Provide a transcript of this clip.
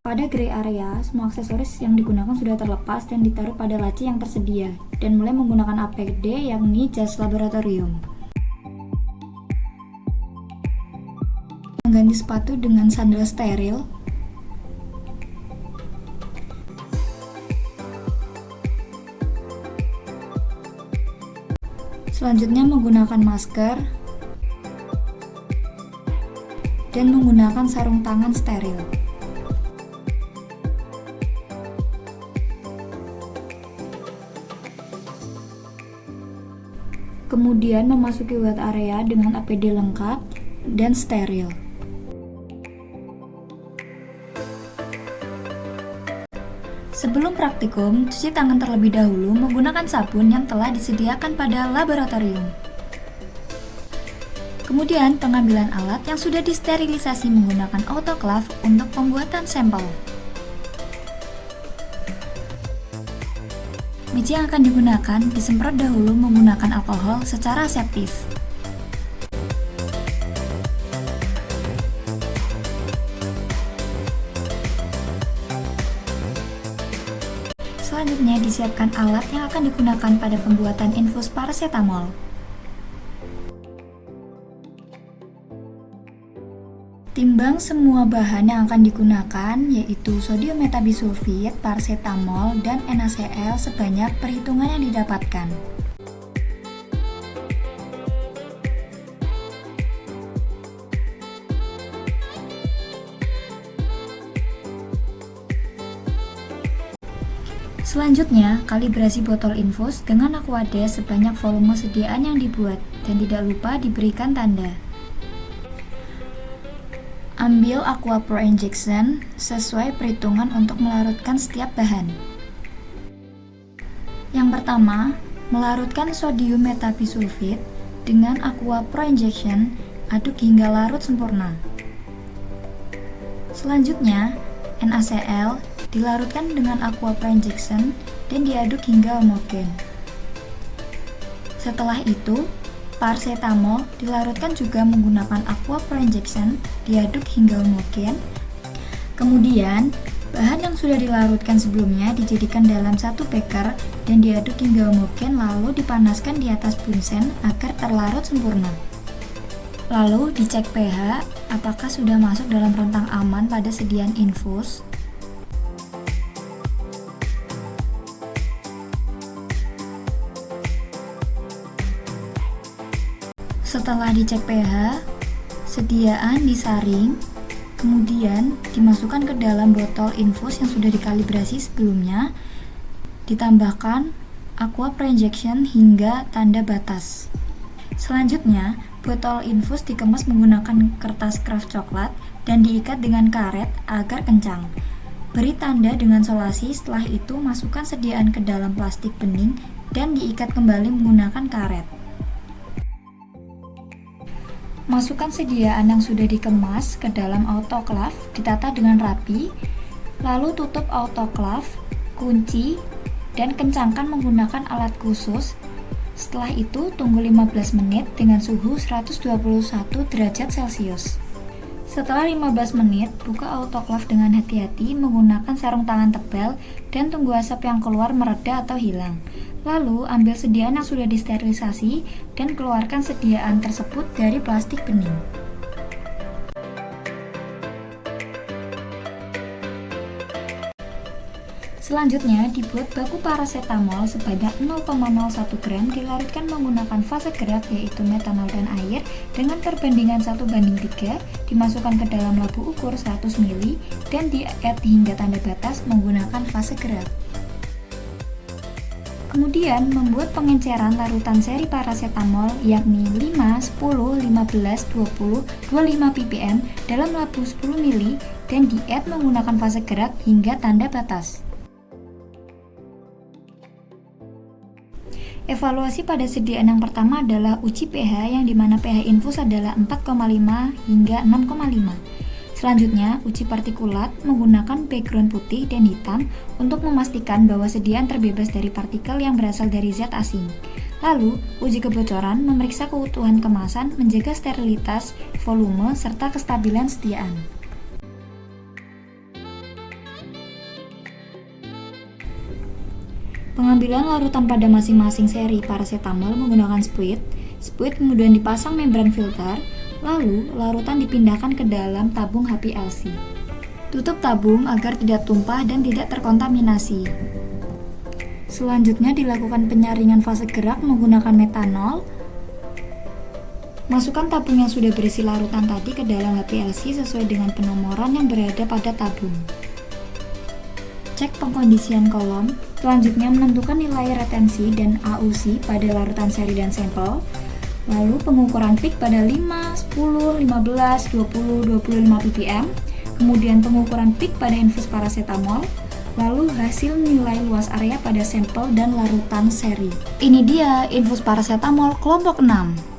Pada gray area, semua aksesoris yang digunakan sudah terlepas dan ditaruh pada laci yang tersedia, dan mulai menggunakan APD yakni jas laboratorium. Mengganti sepatu dengan sandal steril. Selanjutnya menggunakan masker dan menggunakan sarung tangan steril. Kemudian memasuki wet area dengan APD lengkap dan steril. Sebelum praktikum, cuci tangan terlebih dahulu menggunakan sabun yang telah disediakan pada laboratorium. Kemudian pengambilan alat yang sudah disterilisasi menggunakan autoclave untuk pembuatan sampel. Biji yang akan digunakan disemprot dahulu menggunakan alkohol secara aseptis. Selanjutnya disiapkan alat yang akan digunakan pada pembuatan infus paracetamol. Timbang semua bahan yang akan digunakan, yaitu sodium metabisulfit, paracetamol, dan NaCl sebanyak perhitungan yang didapatkan. Selanjutnya, kalibrasi botol infus dengan aquades sebanyak volume sediaan yang dibuat, dan tidak lupa diberikan tanda. Ambil Aqua Pro Injection sesuai perhitungan untuk melarutkan setiap bahan. Yang pertama, melarutkan sodium metabisulfit dengan Aqua Pro Injection, aduk hingga larut sempurna. Selanjutnya, NaCl dilarutkan dengan Aqua Pro Injection dan diaduk hingga homogen. Setelah itu, paracetamol dilarutkan juga menggunakan Aqua Pro Injection, diaduk hingga homogen. Kemudian, bahan yang sudah dilarutkan sebelumnya dijadikan dalam satu beker dan diaduk hingga homogen, lalu dipanaskan di atas bunsen agar terlarut sempurna. Lalu dicek pH apakah sudah masuk dalam rentang aman pada sediaan infus. Setelah dicek pH, sediaan disaring, kemudian dimasukkan ke dalam botol infus yang sudah dikalibrasi sebelumnya, ditambahkan Aqua Pro Injection hingga tanda batas. Selanjutnya, botol infus dikemas menggunakan kertas kraft coklat dan diikat dengan karet agar kencang. Beri tanda dengan solasi, setelah itu masukkan sediaan ke dalam plastik bening dan diikat kembali menggunakan karet. Masukkan sediaan yang sudah dikemas ke dalam autoclave, ditata dengan rapi, lalu tutup autoclave, kunci, dan kencangkan menggunakan alat khusus. Setelah itu, tunggu 15 menit dengan suhu 121 derajat Celcius. Setelah 15 menit, buka autoclave dengan hati-hati menggunakan sarung tangan tebal dan tunggu asap yang keluar mereda atau hilang. Lalu, ambil sediaan yang sudah disterilisasi dan keluarkan sediaan tersebut dari plastik bening. Selanjutnya, dibuat baku paracetamol sebanyak 0,01 gram dilarutkan menggunakan fase gerak yaitu metanol dan air dengan perbandingan 1:3, dimasukkan ke dalam labu ukur 100 ml dan di-add hingga tanda batas menggunakan fase gerak. Kemudian, membuat pengenceran larutan seri paracetamol yakni 5, 10, 15, 20, 25 ppm dalam labu 10 ml dan di-add menggunakan fase gerak hingga tanda batas. Evaluasi pada sediaan yang pertama adalah uji pH yang dimana pH infus adalah 4,5 hingga 6,5. Selanjutnya, uji partikulat menggunakan background putih dan hitam untuk memastikan bahwa sediaan terbebas dari partikel yang berasal dari zat asing. Lalu, uji kebocoran memeriksa keutuhan kemasan, menjaga sterilitas, volume, serta kestabilan sediaan. Pengambilan larutan pada masing-masing seri paracetamol menggunakan spuit kemudian dipasang membran filter, lalu larutan dipindahkan ke dalam tabung HPLC. Tutup tabung agar tidak tumpah dan tidak terkontaminasi. Selanjutnya dilakukan penyaringan fase gerak menggunakan metanol. Masukkan tabung yang sudah berisi larutan tadi ke dalam HPLC sesuai dengan penomoran yang berada pada tabung. Cek pengkondisian kolom, selanjutnya menentukan nilai retensi dan AUC pada larutan seri dan sampel, lalu pengukuran peak pada 5, 10, 15, 20, 25 ppm, kemudian pengukuran peak pada infus paracetamol, lalu hasil nilai luas area pada sampel dan larutan seri. Ini dia infus paracetamol kelompok 6.